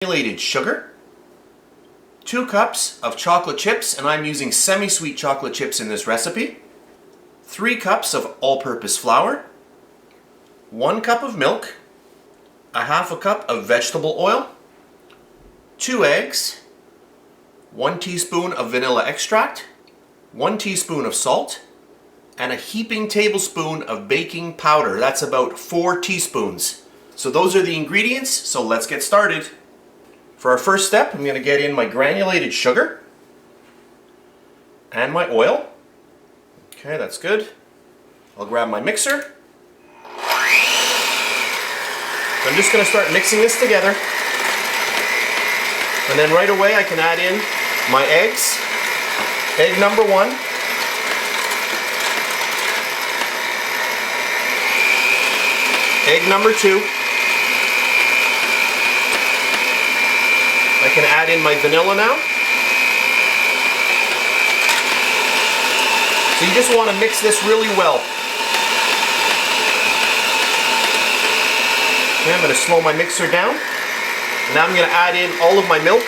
Granulated sugar, 2 cups of chocolate chips, and I'm using semi-sweet chocolate chips in this recipe, 3 cups of all-purpose flour, 1 cup of milk, a half a cup of vegetable oil, 2 eggs, 1 teaspoon of vanilla extract, 1 teaspoon of salt, and a heaping tablespoon of baking powder. That's about 4 teaspoons. So those are the ingredients, so let's get started. For our first step, I'm going to get in my granulated sugar and my oil. Okay, that's good. I'll grab my mixer. So I'm just going to start mixing this together. And then right away I can add in my eggs. Egg number 1. Egg number 2. I can add in my vanilla now. So you just want to mix this really well. Okay, I'm going to slow my mixer down. And now I'm going to add in all of my milk.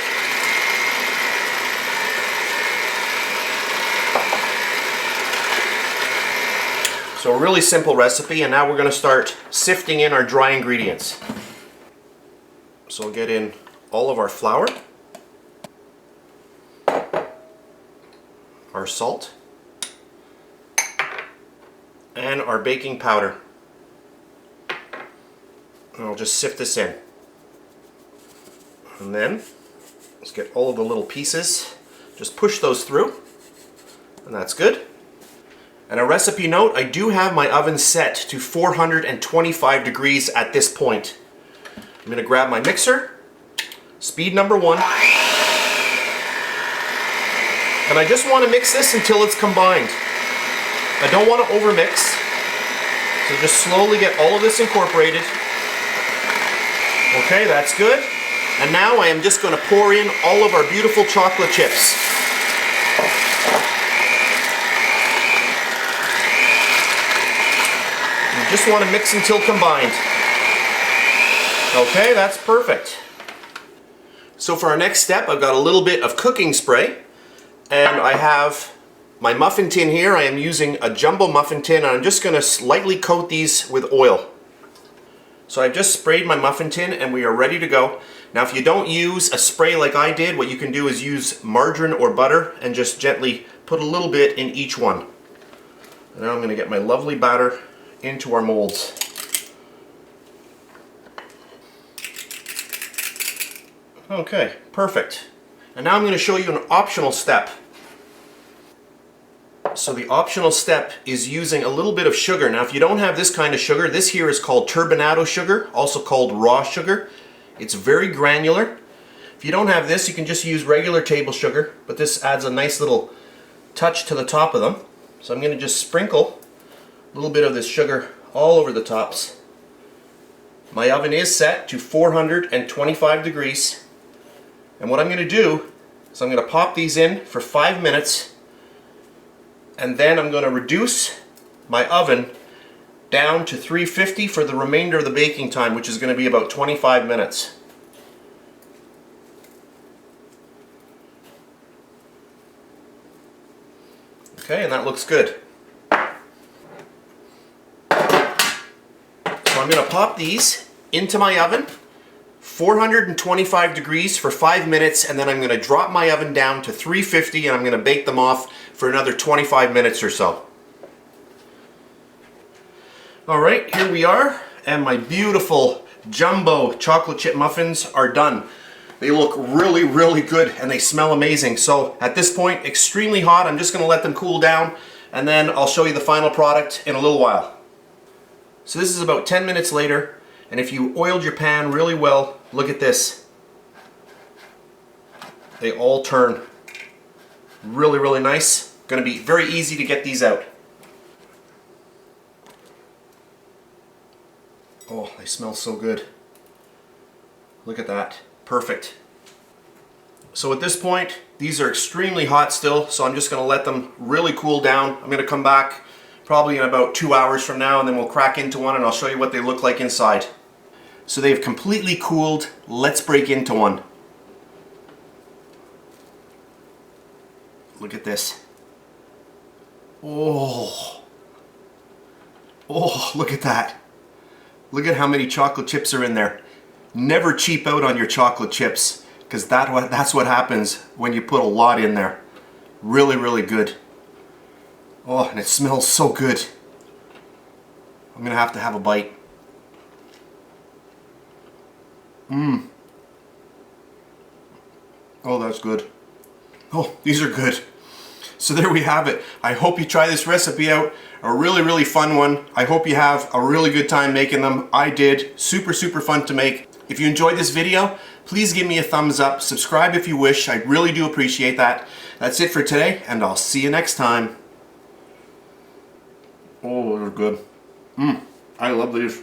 So a really simple recipe, and now we're going to start sifting in our dry ingredients. So we'll get in all of our flour, our salt, and our baking powder. And I'll just sift this in. And then let's get all of the little pieces, just push those through, and that's good. And a recipe note, I do have my oven set to 425 degrees at this point. I'm going to grab my mixer, speed number 1, and I just want to mix this until it's combined. I don't want to overmix, so just slowly get all of this incorporated. Okay, that's good. And now I am just going to pour in all of our beautiful chocolate chips. You just want to mix until combined. Okay, that's perfect. So for our next step, I've got a little bit of cooking spray, and I have my muffin tin here. I am using a jumbo muffin tin, and I'm just going to lightly coat these with oil. So I've just sprayed my muffin tin, and we are ready to go. Now if you don't use a spray like I did, what you can do is use margarine or butter and just gently put a little bit in each one. And now I'm going to get my lovely batter into our molds. Okay, perfect. And now I'm going to show you an optional step. So the optional step is using a little bit of sugar. Now if you don't have this kind of sugar, this here is called turbinado sugar, also called raw sugar. It's very granular. If you don't have this, you can just use regular table sugar, but this adds a nice little touch to the top of them. So I'm going to just sprinkle a little bit of this sugar all over the tops. My oven is set to 425 degrees. And what I'm going to do is I'm going to pop these in for 5 minutes, and then I'm going to reduce my oven down to 350 for the remainder of the baking time, which is going to be about 25 minutes. Okay, and that looks good. So I'm going to pop these into my oven, 425 degrees for 5 minutes, and then I'm going to drop my oven down to 350, and I'm going to bake them off for another 25 minutes or so. Alright, here we are, and my beautiful jumbo chocolate chip muffins are done. They look really, really good, and they smell amazing. So at this point, extremely hot. I'm just going to let them cool down, and then I'll show you the final product in a little while. So this is about 10 minutes later, and if you oiled your pan really well, look at this. They all turn really, really nice. Going to be very easy to get these out. Oh, they smell so good. Look at that. Perfect. So at this point, these are extremely hot still, so I'm just going to let them really cool down. I'm going to come back probably in about 2 hours from now, and then we'll crack into one and I'll show you what they look like inside. So they've completely cooled. Let's break into one. Look at this. Oh, look at that. Look at how many chocolate chips are in there. Never cheap out on your chocolate chips, because that's what happens when you put a lot in there. Really, really good. Oh, and it smells so good. I'm gonna have to have a bite. Oh, that's good. Oh, these are good. So there we have it. I hope you try this recipe out. A really, really fun one. I hope you have a really good time making them. I did. Super, super fun to make. If you enjoyed this video, please give me a thumbs up. Subscribe if you wish. I really do appreciate that. That's it for today, and I'll see you next time. Oh, they're good. I love these.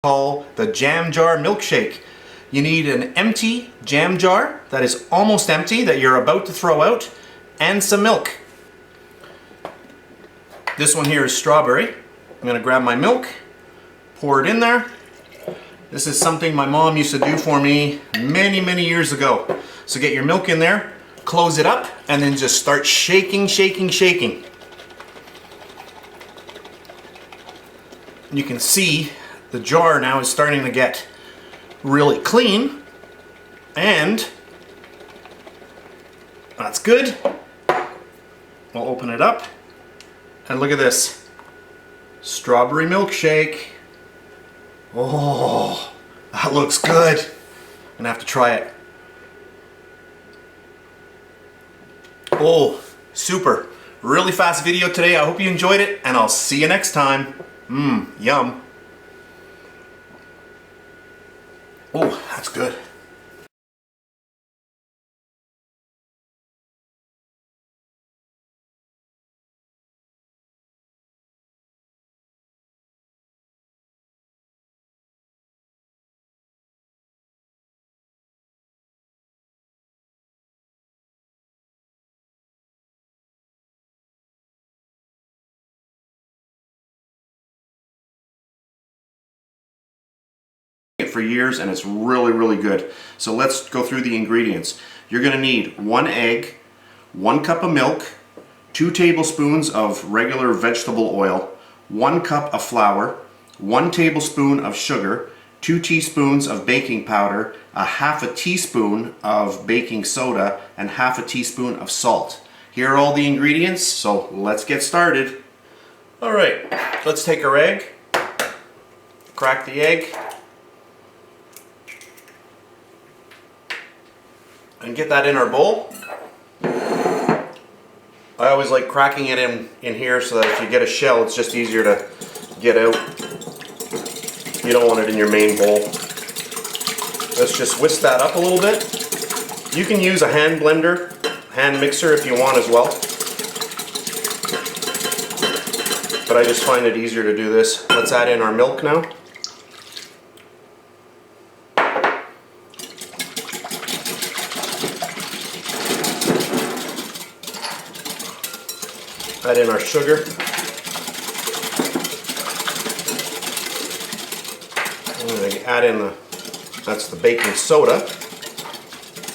Call the jam jar milkshake. You need an empty jam jar that is almost empty, that you're about to throw out, and some milk. This one here is strawberry. I'm going to grab my milk, pour it in there. This is something my mom used to do for me many, many years ago. So get your milk in there, close it up, and then just start shaking, shaking, shaking. And you can see the jar now is starting to get really clean, and that's good. We'll open it up, and look at this. Strawberry milkshake. Oh, that looks good. I'm gonna have to try it. Oh, super. Really fast video today. I hope you enjoyed it, and I'll see you next time. Yum. Oh, that's good. For years, and it's really, really good. So let's go through the ingredients. You're going to need 1 egg, 1 cup of milk, 2 tablespoons of regular vegetable oil, 1 cup of flour, 1 tablespoon of sugar, 2 teaspoons of baking powder, a half a teaspoon of baking soda, and half a teaspoon of salt. Here are all the ingredients, so let's get started. Alright, let's take our egg, crack the egg, and get that in our bowl. I always like cracking it in here so that if you get a shell, it's just easier to get out. You don't want it in your main bowl. Let's just whisk that up a little bit. You can use a hand blender, hand mixer if you want as well. But I just find it easier to do this. Let's add in our milk now. Add in our sugar. And add in that's the baking soda.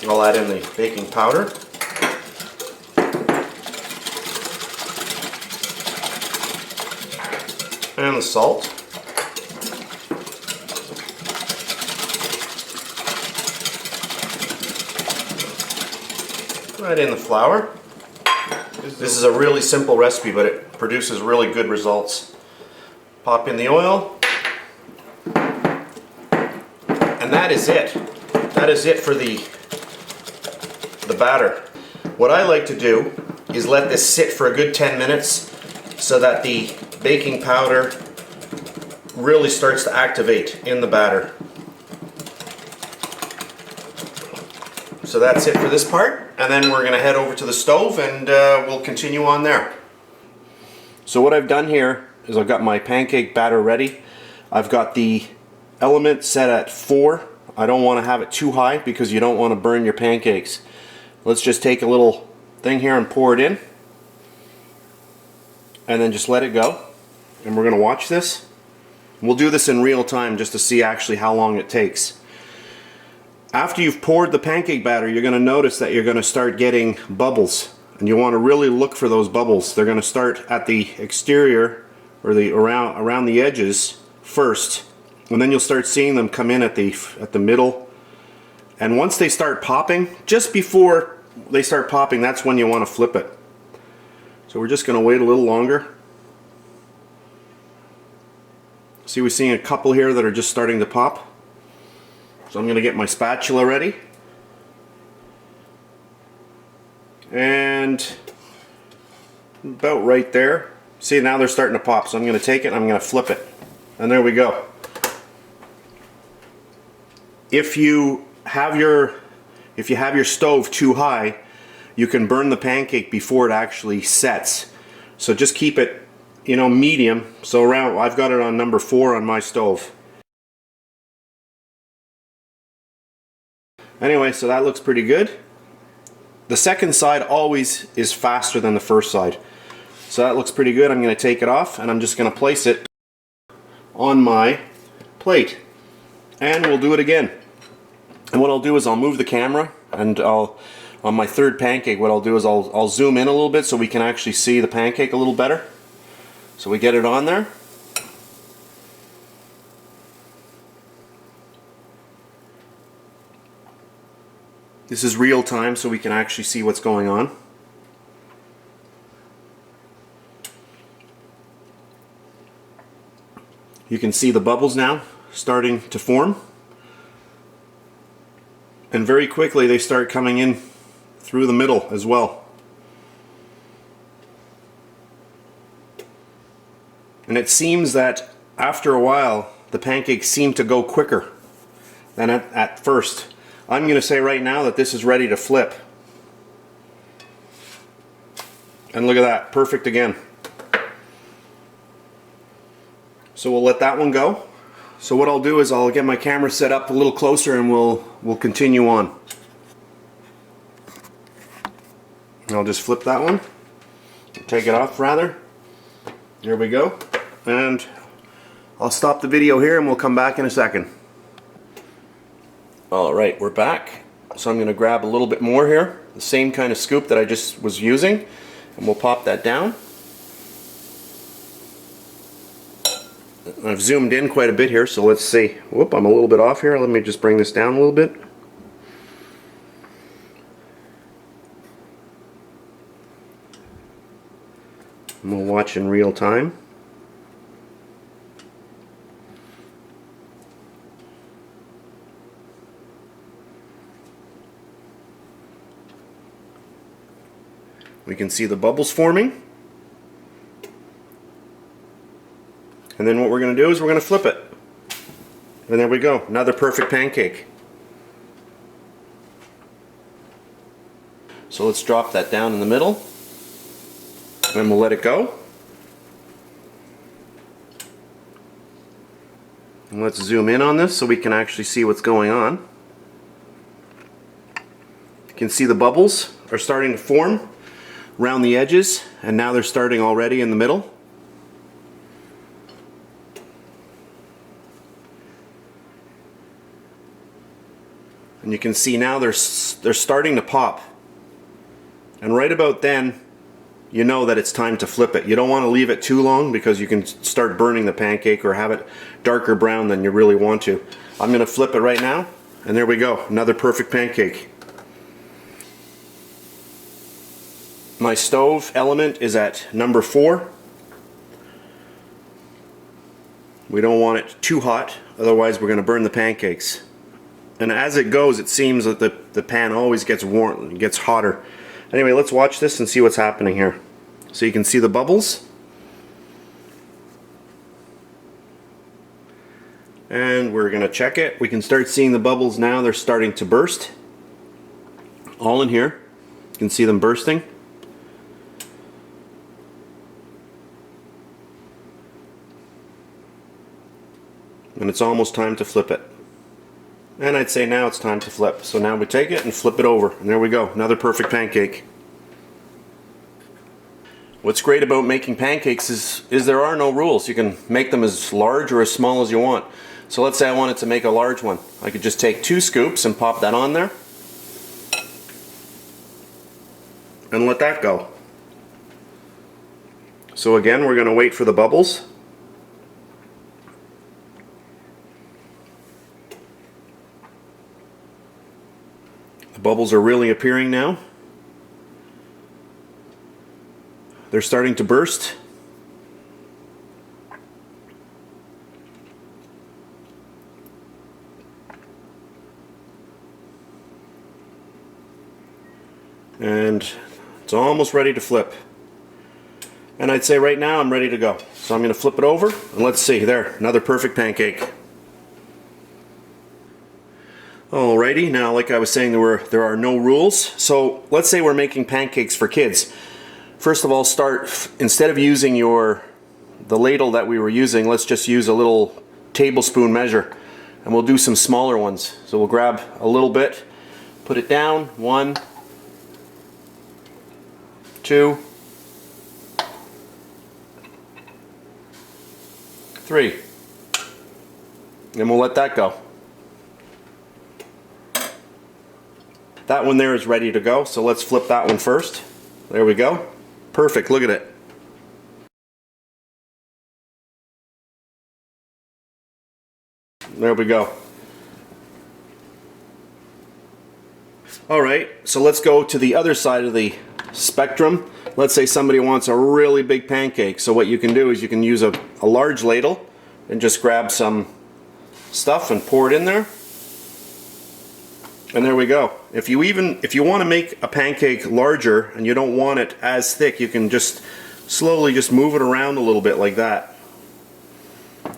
I'll add in the baking powder. And the salt. Add in the flour. This is a really simple recipe, but it produces really good results. Pop in the oil. And that is it. That is it for the batter. What I like to do is let this sit for a good 10 minutes so that the baking powder really starts to activate in the batter. So So that's it for this part, and then we're going to head over to the stove and we'll continue on there. So what I've done here is I've got my pancake batter ready. I've got the element set at 4. I don't want to have it too high because you don't want to burn your pancakes. Let's just take a little thing here and pour it in, and then just let it go. And we're going to watch this. We'll do this in real time just to see actually how long it takes. After you've poured the pancake batter, you're going to notice that you're going to start getting bubbles, and you want to really look for those bubbles. They're going to start at the exterior or the around the edges first, and then you'll start seeing them come in at the middle. And once they start popping, just before they start popping, that's when you want to flip it. So we're just going to wait a little longer. See, we're seeing a couple here that are just starting to pop. So I'm going to get my spatula ready. And about right there. See, now they're starting to pop. So I'm going to take it and I'm going to flip it. And there we go. If you have your stove too high, you can burn the pancake before it actually sets. So just keep it, you know, medium. So around, I've got it on number 4 on my stove. Anyway, so that looks pretty good. The second side always is faster than the first side. So that looks pretty good. I'm going to take it off and I'm just going to place it on my plate. And we'll do it again. And what I'll do is I'll move the camera, and on my third pancake, what I'll do is I'll zoom in a little bit so we can actually see the pancake a little better. So we get it on there. This is real time, so we can actually see what's going on. You can see the bubbles now starting to form. And very quickly they start coming in through the middle as well. And it seems that after a while the pancakes seem to go quicker than at first. I'm going to say right now that this is ready to flip. And look at that, perfect again. So we'll let that one go. So what I'll do is I'll get my camera set up a little closer and we'll continue on. And I'll just flip that one. Take it off rather. There we go. And I'll stop the video here and we'll come back in a second. Alright, we're back. So I'm going to grab a little bit more here, the same kind of scoop that I just was using, and we'll pop that down. I've zoomed in quite a bit here, so let's see. Whoop, I'm a little bit off here. Let me just bring this down a little bit. And we'll watch in real time. We can see the bubbles forming. And then what we're going to do is we're going to flip it. And there we go, another perfect pancake. So let's drop that down in the middle. And we'll let it go. And let's zoom in on this so we can actually see what's going on. You can see the bubbles are starting to form around the edges, and now they're starting already in the middle. And you can see now they're starting to pop. And right about then, you know that it's time to flip it. You don't want to leave it too long because you can start burning the pancake or have it darker brown than you really want to. I'm going to flip it right now, and there we go, another perfect pancake. My stove element is at number 4. We don't want it too hot, otherwise we're going to burn the pancakes. And as it goes, it seems that the pan always gets warm, gets hotter. Anyway, let's watch this and see what's happening here. So you can see the bubbles. And we're going to check it. We can start seeing the bubbles now. They're starting to burst. all in here. You can see them bursting. And it's almost time to flip it. And I'd say now it's time to flip. So now we take it and flip it over. And there we go, another perfect pancake. What's great about making pancakes is there are no rules. You can make them as large or as small as you want. So let's say I wanted to make a large one. I could just take 2 scoops and pop that on there. And let that go. So again, we're going to wait for the bubbles. The bubbles are really appearing now. They're starting to burst. And it's almost ready to flip. And I'd say right now I'm ready to go. So I'm going to flip it over and let's see, there, another perfect pancake. Alrighty, now like I was saying, there are no rules. So let's say we're making pancakes for kids. First of all, instead of using the ladle that we were using, let's just use a little tablespoon measure. And we'll do some smaller ones. So we'll grab a little bit, put it down, 1, 2, 3. And we'll let that go. That one there is ready to go, so let's flip that one first. There we go. Perfect, look at it. There we go. Alright, so let's go to the other side of the spectrum. Let's say somebody wants a really big pancake. So what you can do is you can use a large ladle and just grab some stuff and pour it in there. And there we go. If you want to make a pancake larger and you don't want it as thick, you can just slowly just move it around a little bit like that.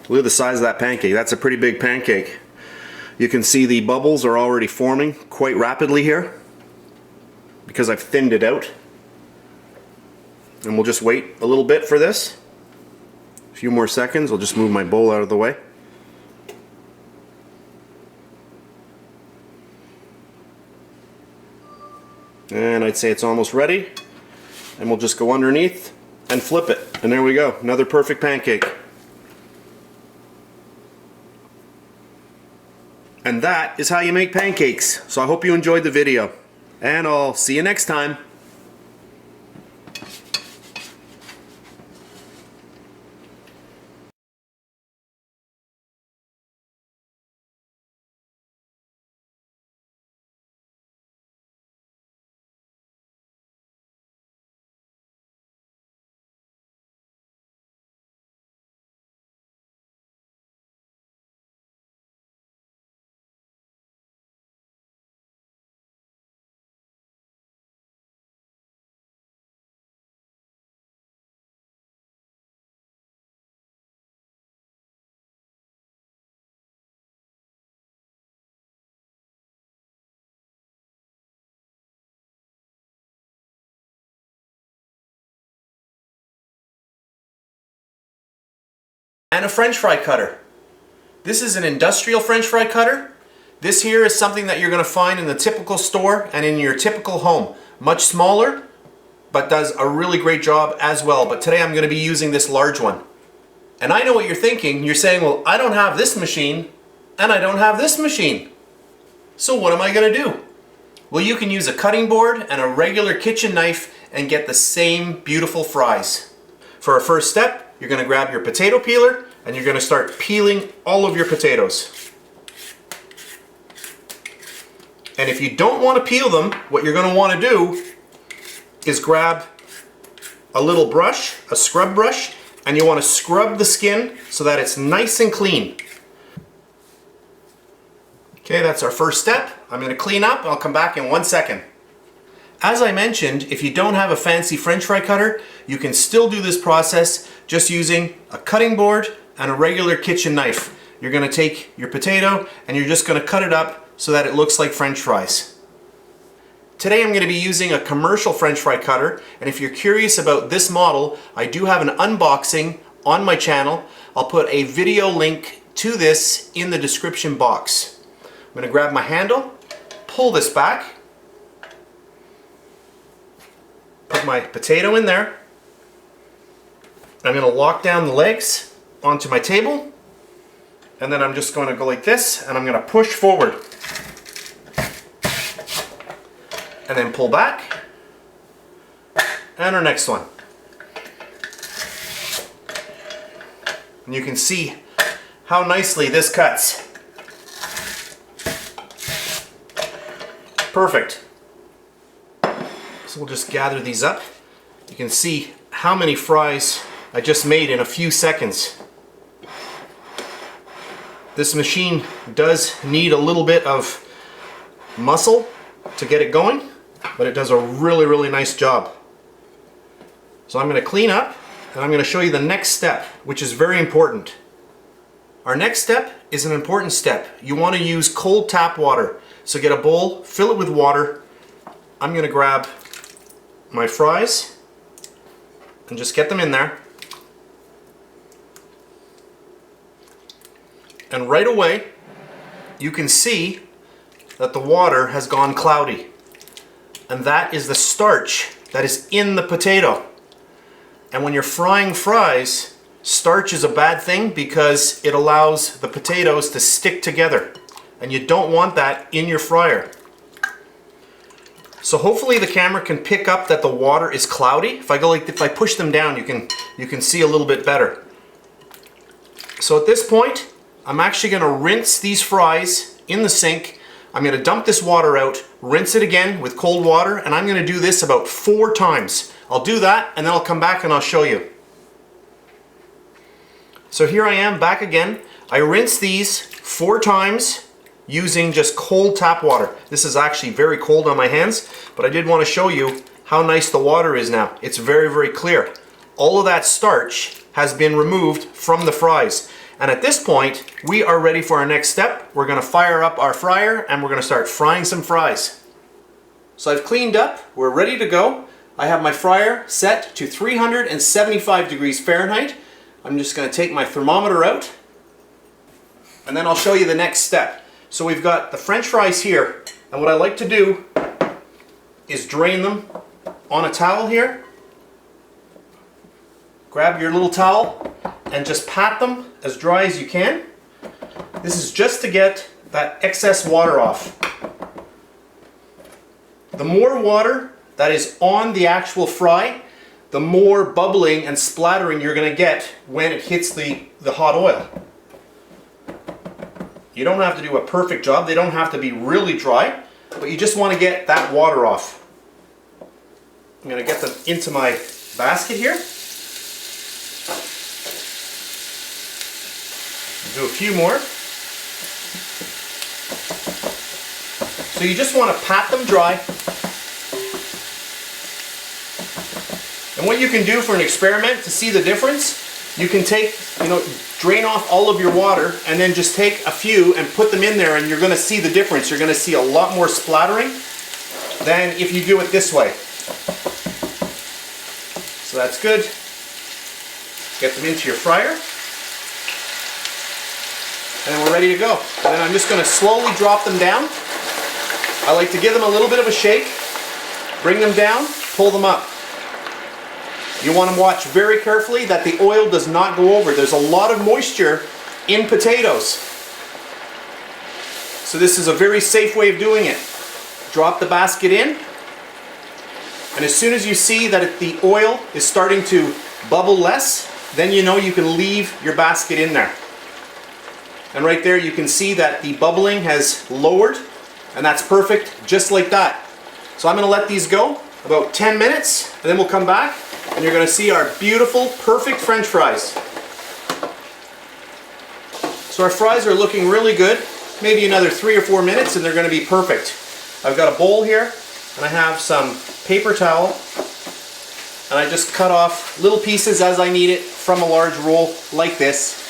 Look at the size of that pancake. That's a pretty big pancake. You can see the bubbles are already forming quite rapidly here because I've thinned it out. And we'll just wait a little bit for this. A few more seconds. I'll just move my bowl out of the way. And I'd say it's almost ready. And we'll just go underneath and flip it. And there we go. Another perfect pancake. And that is how you make pancakes. So I hope you enjoyed the video. And I'll see you next time. And a French fry cutter. This is an industrial French fry cutter. This here is something that you're going to find in the typical store and in your typical home. Much smaller, but does a really great job as well. But today I'm going to be using this large one. And I know what you're thinking. You're saying, well, I don't have this machine and I don't have this machine. So what am I going to do? Well, you can use a cutting board and a regular kitchen knife and get the same beautiful fries. For our first step, you're going to grab your potato peeler and you're going to start peeling all of your potatoes. And if you don't want to peel them, what you're going to want to do is grab a little brush, a scrub brush, and you want to scrub the skin so that it's nice and clean. Okay, that's our first step. I'm going to clean up. I'll come back in 1 second. As I mentioned, if you don't have a fancy French fry cutter, you can still do this process just using a cutting board and a regular kitchen knife. You're going to take your potato and you're just going to cut it up so that it looks like French fries. Today I'm going to be using a commercial French fry cutter, and if you're curious about this model, I do have an unboxing on my channel. I'll put a video link to this in the description box. I'm going to grab my handle, pull this back, put my potato in there. I'm going to lock down the legs onto my table, and then I'm just going to go like this, and I'm going to push forward. And then pull back. And our next one. And you can see how nicely this cuts. Perfect. So we'll just gather these up. You can see how many fries I just made in a few seconds. This machine does need a little bit of muscle to get it going, but it does a really nice job. So I'm going to clean up, and I'm going to show you the next step, which is very important. Our next step is an important step. You want to use cold tap water. So get a bowl, fill it with water. I'm going to grab my fries and just get them in there. And right away, you can see that the water has gone cloudy. And that is the starch that is in the potato. And when you're frying fries, starch is a bad thing because it allows the potatoes to stick together. And you don't want that in your fryer. So hopefully the camera can pick up that the water is cloudy. If I push them down, you can see a little bit better. So at this point, I'm actually going to rinse these fries in the sink. I'm going to dump this water out, rinse it again with cold water, and I'm going to do this about 4 times. I'll do that, and then I'll come back and I'll show you. So here I am back again. I rinsed these 4 times using just cold tap water. This is actually very cold on my hands, but I did want to show you how nice the water is now. It's very clear. All of that starch has been removed from the fries. And at this point, we are ready for our next step. We're going to fire up our fryer and we're going to start frying some fries. So I've cleaned up, we're ready to go. I have my fryer set to 375 degrees Fahrenheit. I'm just going to take my thermometer out and then I'll show you the next step. So we've got the French fries here, and what I like to do is drain them on a towel here. Grab your little towel and just pat them as dry as you can. This is just to get that excess water off. The more water that is on the actual fry, the more bubbling and splattering you're going to get when it hits the hot oil. You don't have to do a perfect job. They don't have to be really dry, but you just want to get that water off. I'm going to get them into my basket here. Do a few more. So you just want to pat them dry. And what you can do for an experiment to see the difference, you can take, drain off all of your water and then just take a few and put them in there, and you're going to see the difference. You're going to see a lot more splattering than if you do it this way. So that's good. Get them into your fryer. And then we're ready to go. And then I'm just going to slowly drop them down. I like to give them a little bit of a shake, bring them down, pull them up. You want to watch very carefully that the oil does not go over. There's a lot of moisture in potatoes. So this is a very safe way of doing it. Drop the basket in, and as soon as you see that the oil is starting to bubble less, then you know you can leave your basket in there. And right there you can see that the bubbling has lowered, and that's perfect, just like that. So I'm going to let these go about 10 minutes, and then we'll come back and you're going to see our beautiful, perfect French fries. So our fries are looking really good. Maybe another 3 or 4 minutes and they're going to be perfect. I've got a bowl here and I have some paper towel, and I just cut off little pieces as I need it from a large roll like this.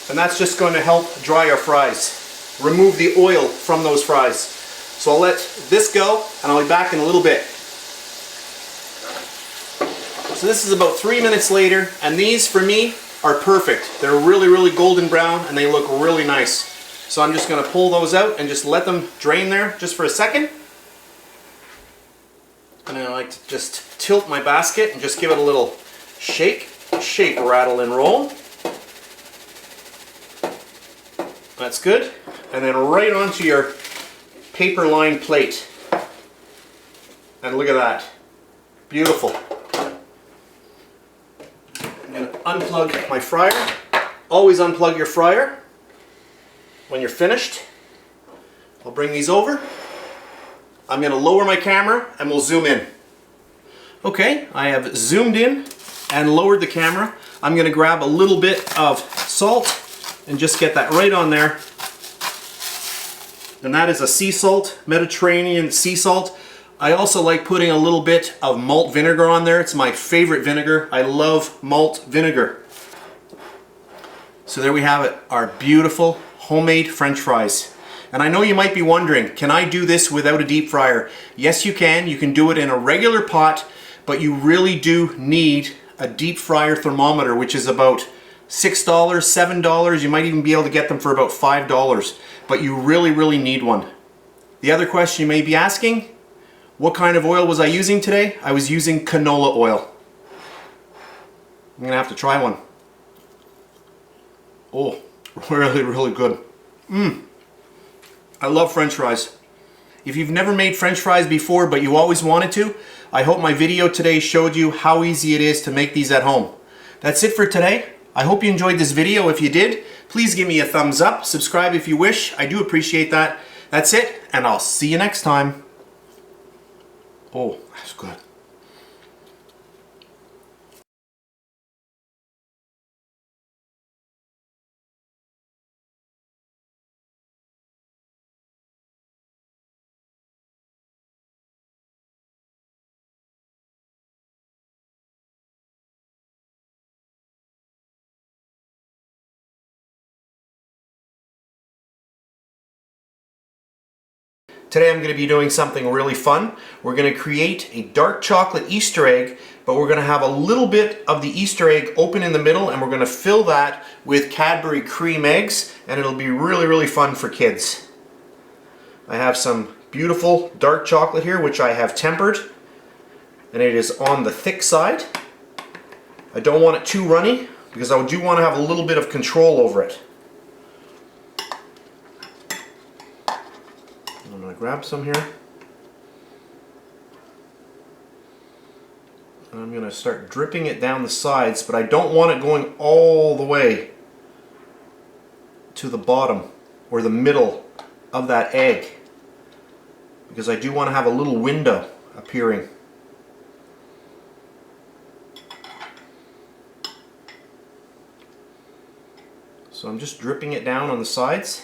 And that's just going to help dry our fries. Remove the oil from those fries. So I'll let this go and I'll be back in a little bit. So this is about 3 minutes later, and these for me are perfect. They're really, really golden brown and they look really nice. So I'm just going to pull those out and just let them drain there just for a second. And I like to just tilt my basket and just give it a little shake, rattle, and roll. That's good. And then right onto your paper lined plate. And look at that. Beautiful. I'm going to unplug my fryer. Always unplug your fryer when you're finished. I'll bring these over. I'm going to lower my camera and we'll zoom in. Okay, I have zoomed in and lowered the camera. I'm going to grab a little bit of salt and just get that right on there. And that is a sea salt, Mediterranean sea salt. I also like putting a little bit of malt vinegar on there. It's my favorite vinegar. I love malt vinegar. So there we have it, our beautiful homemade French fries. And I know you might be wondering, can I do this without a deep fryer? Yes, you can. You can do it in a regular pot, but you really do need a deep fryer thermometer, which is about $6, $7. You might even be able to get them for about $5, but you really, really need one. The other question you may be asking, what kind of oil was I using today? I was using canola oil. I'm gonna have to try one. Oh, really, really good. I love French fries. If you've never made French fries before, but you always wanted to, I hope my video today showed you how easy it is to make these at home. That's it for today. I hope you enjoyed this video. If you did, please give me a thumbs up. Subscribe if you wish. I do appreciate that. That's it, and I'll see you next time. Oh, that's good. Today I'm going to be doing something really fun. We're going to create a dark chocolate Easter egg, but we're going to have a little bit of the Easter egg open in the middle, and we're going to fill that with Cadbury cream eggs, and it'll be really, really fun for kids. I have some beautiful dark chocolate here, which I have tempered, and it is on the thick side. I don't want it too runny, because I do want to have a little bit of control over it. I'm going to grab some here. And I'm going to start dripping it down the sides, but I don't want it going all the way to the bottom or the middle of that egg, because I do want to have a little window appearing. So I'm just dripping it down on the sides.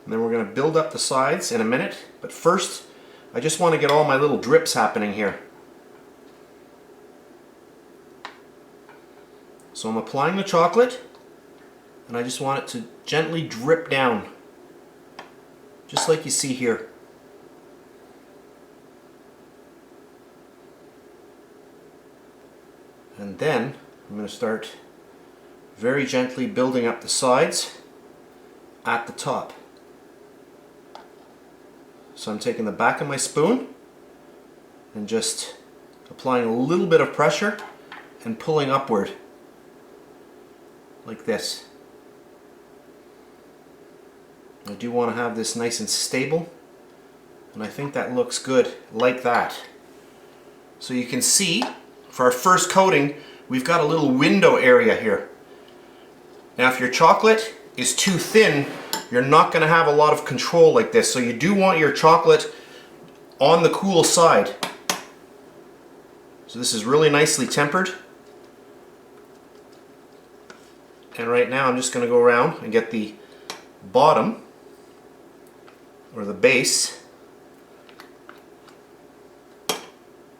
And then we're going to build up the sides in a minute. But first, I just want to get all my little drips happening here. So I'm applying the chocolate, and I just want it to gently drip down, just like you see here. And then I'm going to start very gently building up the sides at the top. So I'm taking the back of my spoon and just applying a little bit of pressure and pulling upward like this. I do want to have this nice and stable, and I think that looks good like that. So you can see for our first coating we've got a little window area here. Now if your chocolate is too thin, you're not going to have a lot of control like this, so you do want your chocolate on the cool side. So this is really nicely tempered. And right now I'm just going to go around and get the bottom, or the base,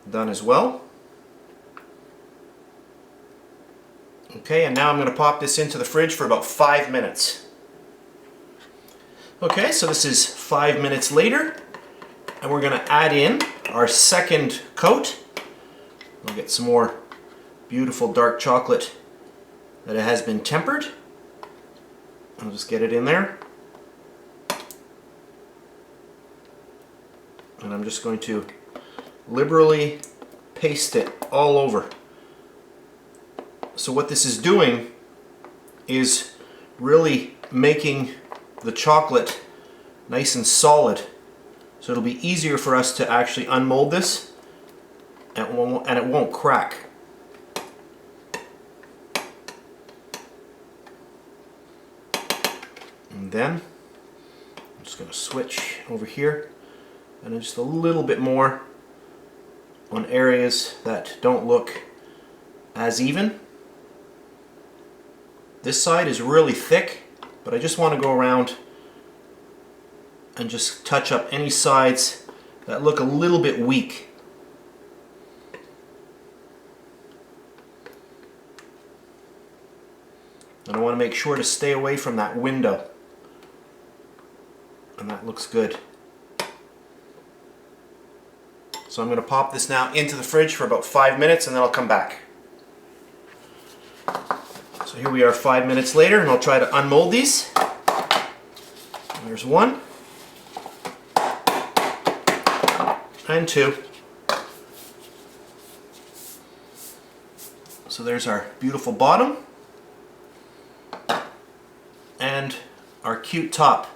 done as well. Okay, and now I'm going to pop this into the fridge for about 5 minutes. Okay, so this is 5 minutes later, and we're going to add in our second coat. We'll get some more beautiful dark chocolate that it has been tempered. I'll just get it in there. And I'm just going to liberally paste it all over. So what this is doing is really making the chocolate nice and solid. So it'll be easier for us to actually unmold this, and it won't crack. And then I'm just going to switch over here and just a little bit more on areas that don't look as even. This side is really thick, but I just want to go around and just touch up any sides that look a little bit weak. And I want to make sure to stay away from that window. And that looks good. So I'm going to pop this now into the fridge for about 5 minutes, and then I'll come back. So here we are 5 minutes later, and I'll try to unmold these. There's one. And two. So there's our beautiful bottom. And our cute top.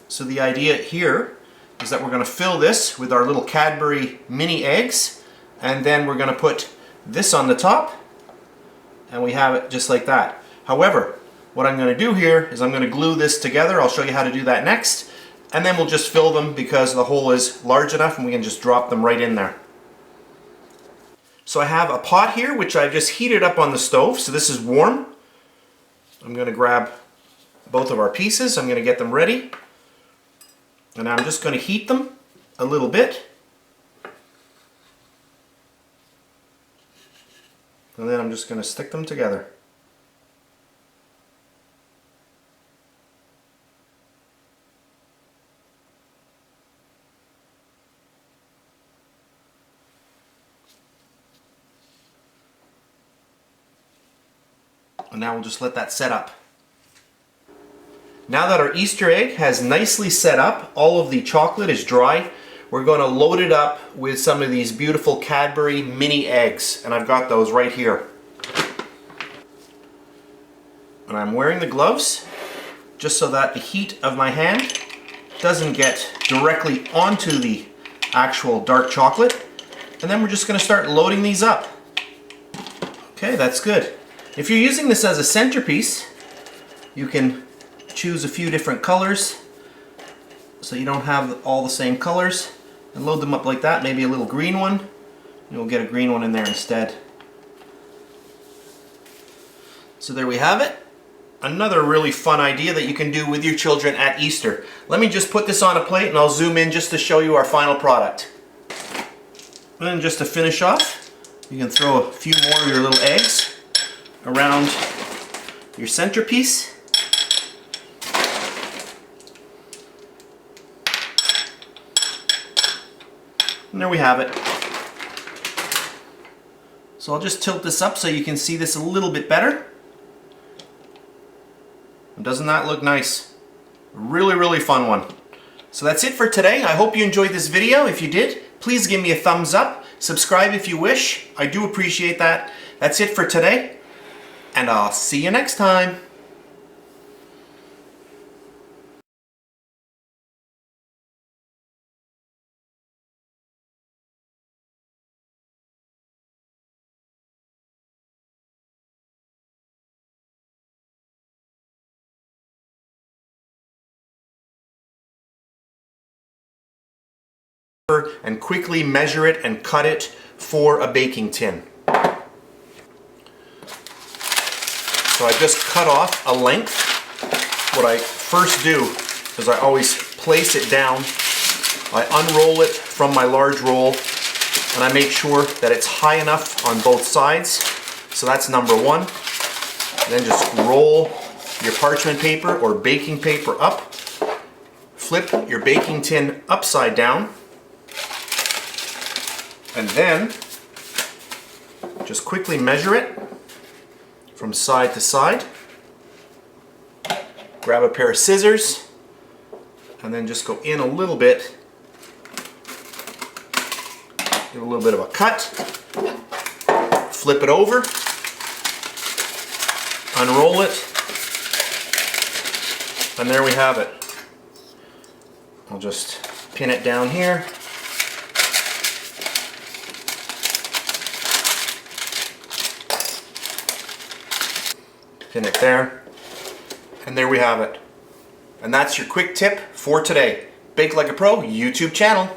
So the idea here is that we're going to fill this with our little Cadbury mini eggs, and then we're going to put this on the top, and we have it just like that. However, what I'm going to do here is I'm going to glue this together. I'll show you how to do that next, and then we'll just fill them because the hole is large enough and we can just drop them right in there. So I have a pot here which I've just heated up on the stove, so this is warm. I'm going to grab both of our pieces. I'm going to get them ready. And I'm just going to heat them a little bit. And then I'm just going to stick them together. And now we'll just let that set up. Now that our Easter egg has nicely set up, all of the chocolate is dry, we're going to load it up with some of these beautiful Cadbury mini eggs. And I've got those right here. And I'm wearing the gloves just so that the heat of my hand doesn't get directly onto the actual dark chocolate. And then we're just going to start loading these up. Okay, that's good. If you're using this as a centerpiece, you can choose a few different colors so you don't have all the same colors, and load them up like that. Maybe a little green one, and we'll get a green one in there instead. So there we have it. Another really fun idea that you can do with your children at Easter. Let me just put this on a plate and I'll zoom in just to show you our final product. And then just to finish off, you can throw a few more of your little eggs around your centerpiece. And there we have it. So I'll just tilt this up so you can see this a little bit better. And doesn't that look nice? Really, really fun one. So that's it for today. I hope you enjoyed this video. If you did, please give me a thumbs up. Subscribe if you wish. I do appreciate that. That's it for today, and I'll see you next time. And quickly measure it and cut it for a baking tin. So I just cut off a length. What I first do is I always place it down. I unroll it from my large roll, and I make sure that it's high enough on both sides. So that's number one. And then just roll your parchment paper or baking paper up, flip your baking tin upside down, and then just quickly measure it from side to side. Grab a pair of scissors and then just go in a little bit. Give a little bit of a cut. Flip it over. Unroll it. And there we have it. I'll just pin it down here. Pin it there. And there we have it. And that's your quick tip for today. Bake Like a Pro YouTube channel.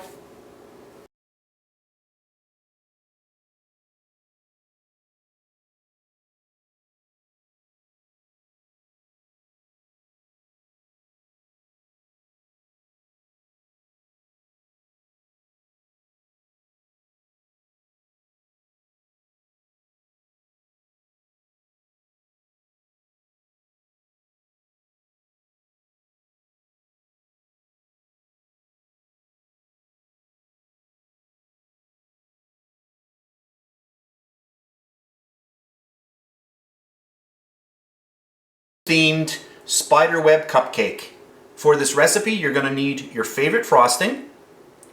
Themed spiderweb cupcake. For this recipe, you're going to need your favorite frosting,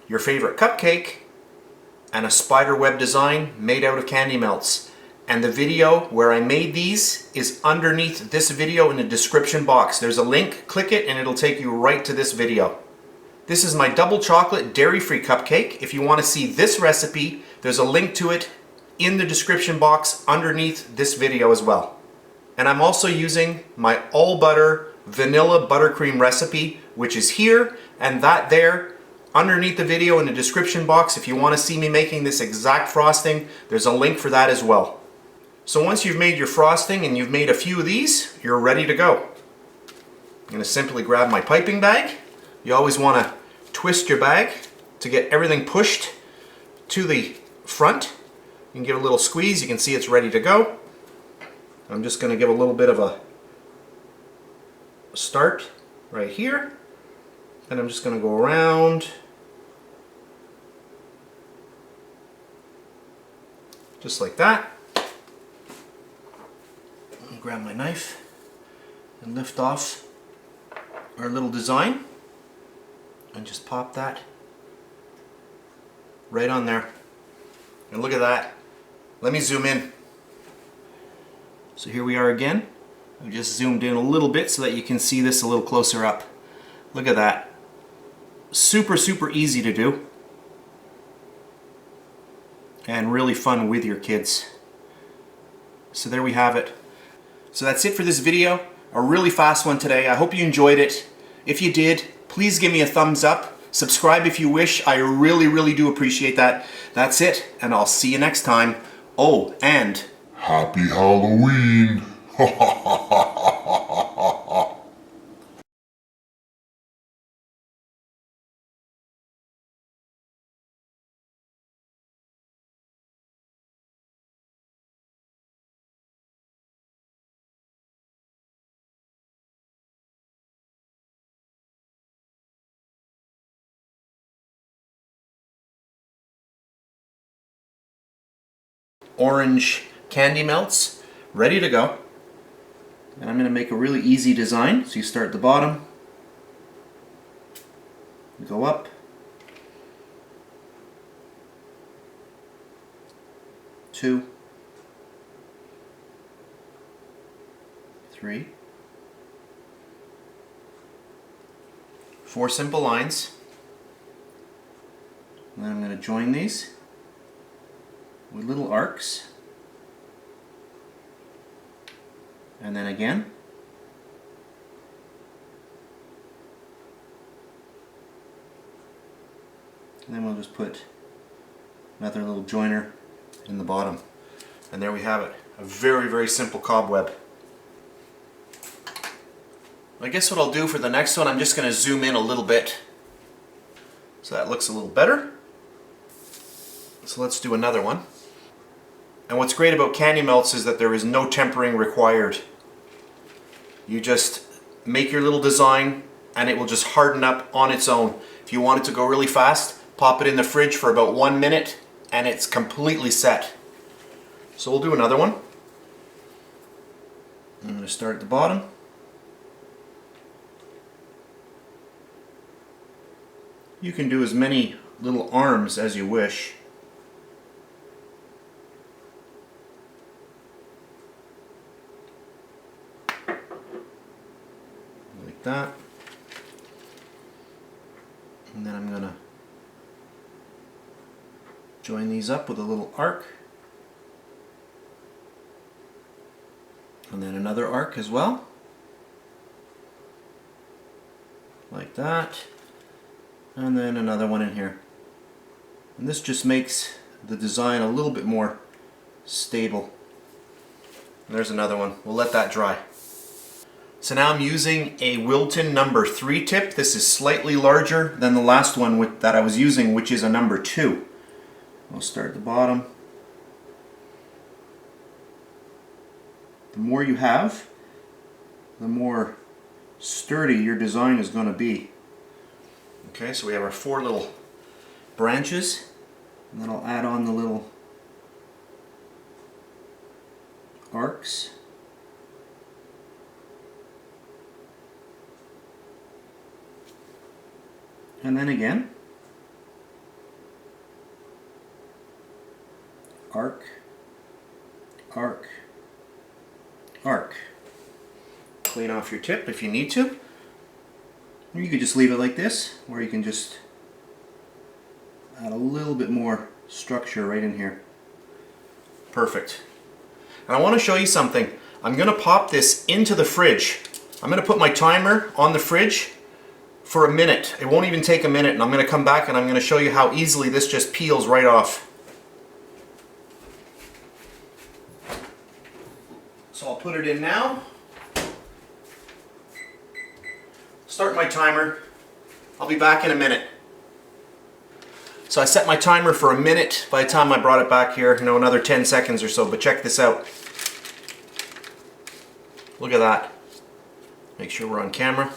your favorite cupcake, and a spiderweb design made out of candy melts. And the video where I made these is underneath this video in the description box. There's a link, click it, and it'll take you right to this video. This is my double chocolate dairy-free cupcake. If you want to see this recipe, there's a link to it in the description box underneath this video as well. And I'm also using my all butter vanilla buttercream recipe, which is here and that there underneath the video in the description box. If you want to see me making this exact frosting, there's a link for that as well. So once you've made your frosting and you've made a few of these, you're ready to go. I'm going to simply grab my piping bag. You always want to twist your bag to get everything pushed to the front. You can give it a little squeeze, you can see it's ready to go. I'm just going to give a little bit of a start right here, and I'm just going to go around just like that. I'll grab my knife and lift off our little design and just pop that right on there. And look at that. Let me zoom in. So here we are again. I just zoomed in a little bit so that you can see this a little closer up. Look at that. Super, super easy to do. And really fun with your kids. So there we have it. So that's it for this video. A really fast one today. I hope you enjoyed it. If you did, please give me a thumbs up. Subscribe if you wish. I really, really do appreciate that. That's it, and I'll see you next time. Oh, and Happy Halloween! orange candy melts ready to go. And I'm going to make a really easy design. So you start at the bottom, go up, 2, 3, 4 simple lines. And then I'm going to join these with little arcs. And then again. And then we'll just put another little joiner in the bottom. And there we have it. A very, very simple cobweb. I guess what I'll do for the next one, I'm just going to zoom in a little bit so that looks a little better. So let's do another one. And what's great about candy melts is that there is no tempering required. You just make your little design and it will just harden up on its own. If you want it to go really fast, pop it in the fridge for about 1 minute and it's completely set. So we'll do another one. I'm going to start at the bottom. You can do as many little arms as you wish. Like that. And then I'm going to join these up with a little arc. And then another arc as well. Like that. And then another one in here. And this just makes the design a little bit more stable. And there's another one. We'll let that dry. So now I'm using a Wilton number 3 tip. This is slightly larger than the last one that I was using, which is a number 2. I'll start at the bottom. The more you have, the more sturdy your design is going to be. Okay, so we have our 4 little branches, and then I'll add on the little arcs. And then again, arc, arc, arc. Clean off your tip if you need to. Or you could just leave it like this, or you can just add a little bit more structure right in here. Perfect. And I want to show you something. I'm going to pop this into the fridge. I'm going to put my timer on the fridge for a minute. It won't even take a minute, and I'm going to come back and I'm going to show you how easily this just peels right off. So I'll put it in now. Start my timer. I'll be back in a minute. So I set my timer for a minute by the time I brought it back here, another 10 seconds or so, but check this out. Look at that. Make sure we're on camera.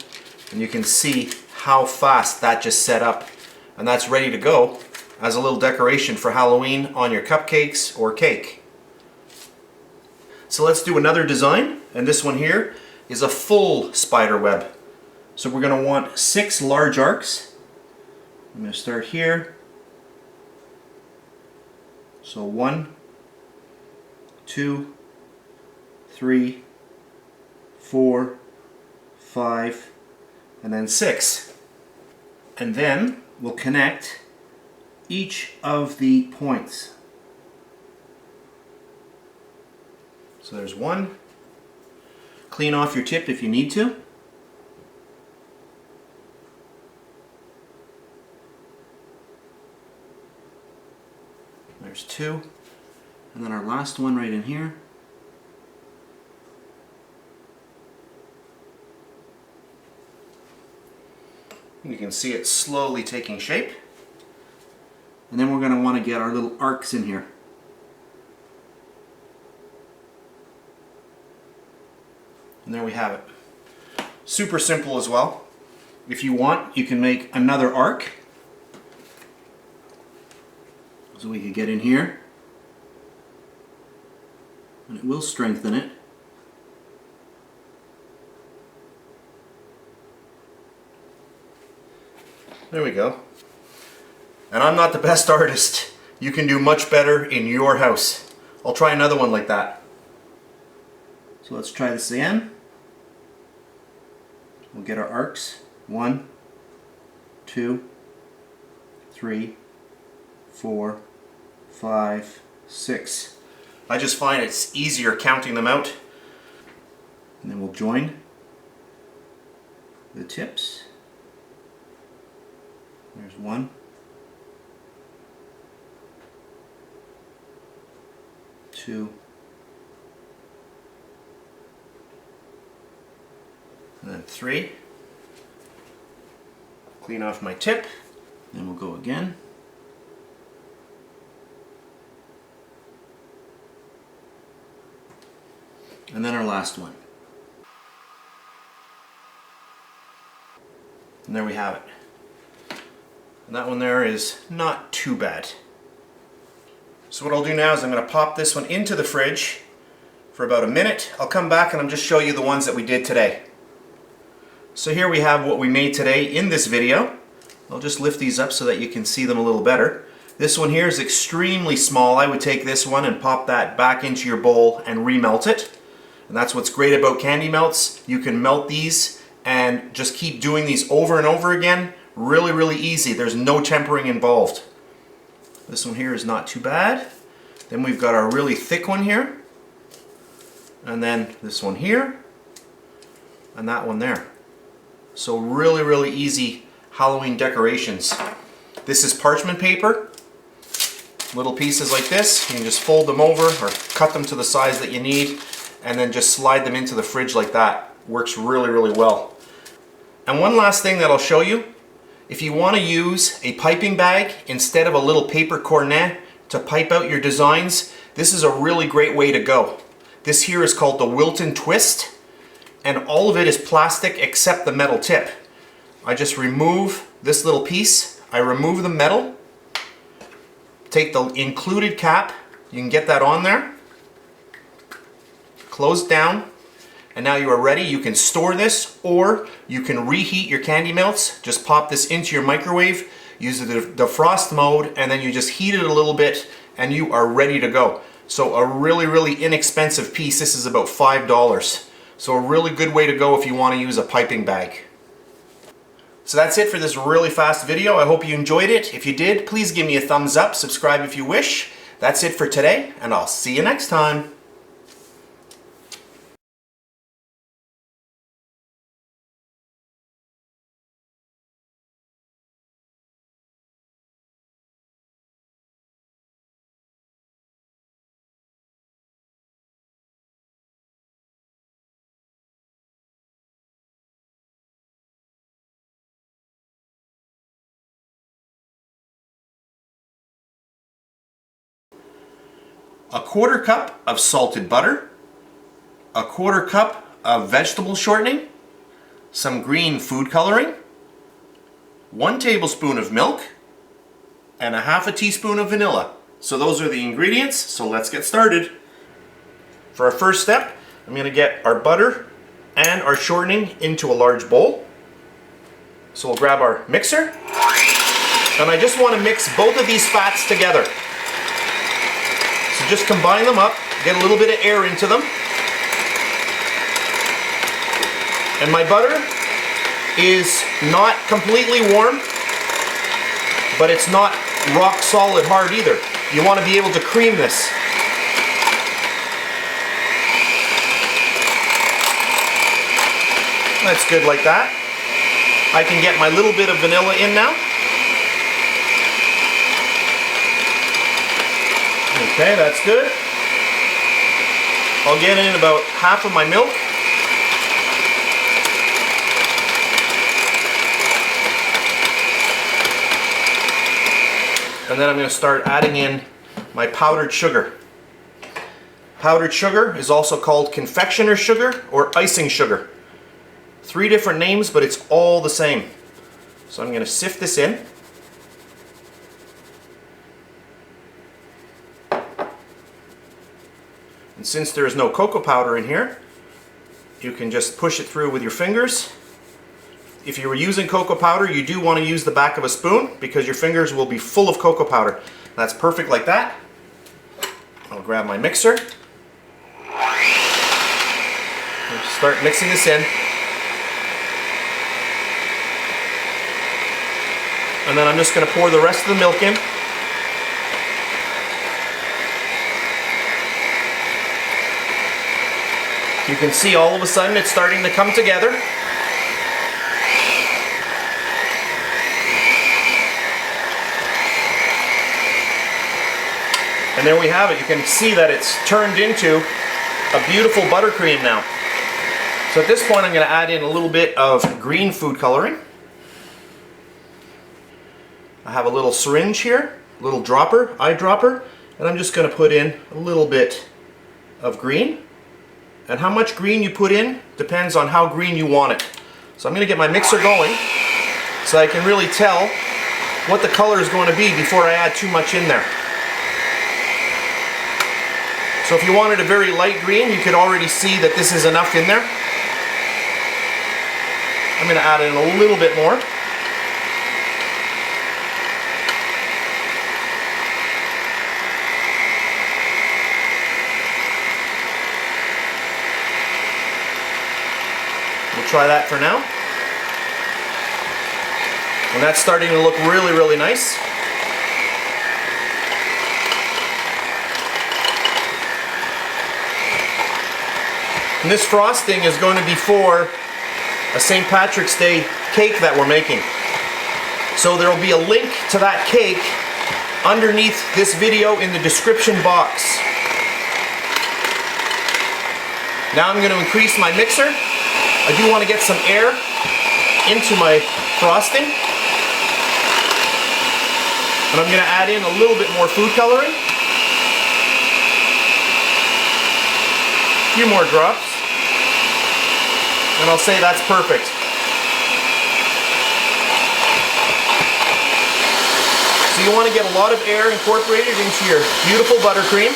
And you can see how fast that just set up. And that's ready to go as a little decoration for Halloween on your cupcakes or cake. So let's do another design, and this one here is a full spider web. So we're going to want 6 large arcs. I'm going to start here. So 1, 2, 3, 4, 5, and then 6. And then we'll connect each of the points. So there's 1. Clean off your tip if you need to. There's 2. And then our last one right in here. You can see it slowly taking shape. And then we're going to want to get our little arcs in here. And there we have it. Super simple as well. If you want, you can make another arc. So we could get in here. And it will strengthen it. There we go. And I'm not the best artist. You can do much better in your house. I'll try another one like that. So let's try this again. We'll get our arcs. 1, 2, 3, 4, 5, 6. I just find it's easier counting them out. And then we'll join the tips. There's 1. 2. And then 3. Clean off my tip. Then we'll go again. And then our last one. And there we have it. And that one there is not too bad. So what I'll do now is I'm going to pop this one into the fridge for about a minute. I'll come back and I'll just show you the ones that we did today. So here we have what we made today in this video. I'll just lift these up so that you can see them a little better. This one here is extremely small. I would take this one and pop that back into your bowl and remelt it. And that's what's great about candy melts. You can melt these and just keep doing these over and over again. Really, really easy. There's no tempering involved. This one here is not too bad. Then we've got our really thick one here. And then this one here. And that one there. So really, really easy Halloween decorations. This is parchment paper. Little pieces like this. You can just fold them over or cut them to the size that you need and then just slide them into the fridge like that. Works really, really well. And one last thing that I'll show you. If you want to use a piping bag instead of a little paper cornet to pipe out your designs, this is a really great way to go. This here is called the Houten twist, and all of it is plastic except the metal tip. I just remove this little piece, I remove the metal, take the included cap, you can get that on there, close it down, and now you are ready. You can store this or you can reheat your candy melts. Just pop this into your microwave, use the defrost mode, and then you just heat it a little bit and you are ready to go. So a really, really inexpensive piece. This is about $5. So a really good way to go if you want to use a piping bag. So that's it for this really fast video. I hope you enjoyed it. If you did, please give me a thumbs up, subscribe if you wish. That's it for today, and I'll see you next time. A quarter cup of salted butter, a quarter cup of vegetable shortening, some green food coloring, 1 tablespoon of milk, and a half a teaspoon of vanilla. So those are the ingredients, so let's get started. For our first step, I'm going to get our butter and our shortening into a large bowl. So we'll grab our mixer, and I just want to mix both of these fats together. So just combine them up, get a little bit of air into them. And my butter is not completely warm, but it's not rock solid hard either. You want to be able to cream this. That's good like that. I can get my little bit of vanilla in now. Okay, that's good. I'll get in about half of my milk. And then I'm going to start adding in my powdered sugar. Powdered sugar is also called confectioner's sugar or icing sugar. 3 different names, but it's all the same. So I'm going to sift this in. And since there is no cocoa powder in here, you can just push it through with your fingers. If you were using cocoa powder, you do want to use the back of a spoon because your fingers will be full of cocoa powder. That's perfect like that. I'll grab my mixer. I'll start mixing this in. And then I'm just going to pour the rest of the milk in. You can see all of a sudden it's starting to come together. And there we have it. You can see that it's turned into a beautiful buttercream now. So at this point I'm going to add in a little bit of green food coloring. I have a little syringe here, a little dropper, eyedropper, and I'm just going to put in a little bit of green. And how much green you put in depends on how green you want it. So I'm going to get my mixer going. so I can really tell what the color is going to be before I add too much in there. So if you wanted a very light green, you could already see that this is enough in there. I'm going to add in a little bit more. We'll try that for now. And that's starting to look really, really nice. And this frosting is going to be for a St. Patrick's Day cake that we're making. So there will be a link to that cake underneath this video in the description box. Now I'm going to increase my mixer. I do want to get some air into my frosting. And I'm going to add in a little bit more food coloring. A few more drops. And I'll say that's perfect. So you want to get a lot of air incorporated into your beautiful buttercream.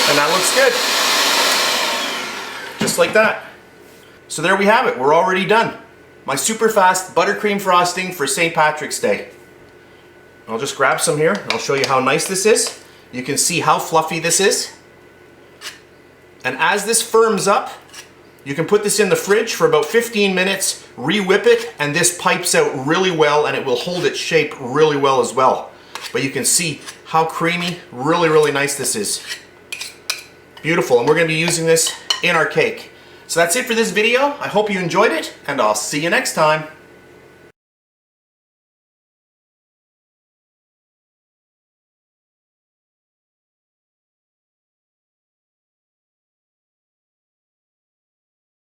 And that looks good. Just like that. So there we have it. We're already done. My super fast buttercream frosting for St. Patrick's Day. I'll just grab some here. I'll show you how nice this is. You can see how fluffy this is. And as this firms up, you can put this in the fridge for about 15 minutes, re-whip it, and this pipes out really well and it will hold its shape really well as well. But you can see how creamy, really, really nice this is. Beautiful, and we're going to be using this in our cake. So that's it for this video. I hope you enjoyed it, and I'll see you next time.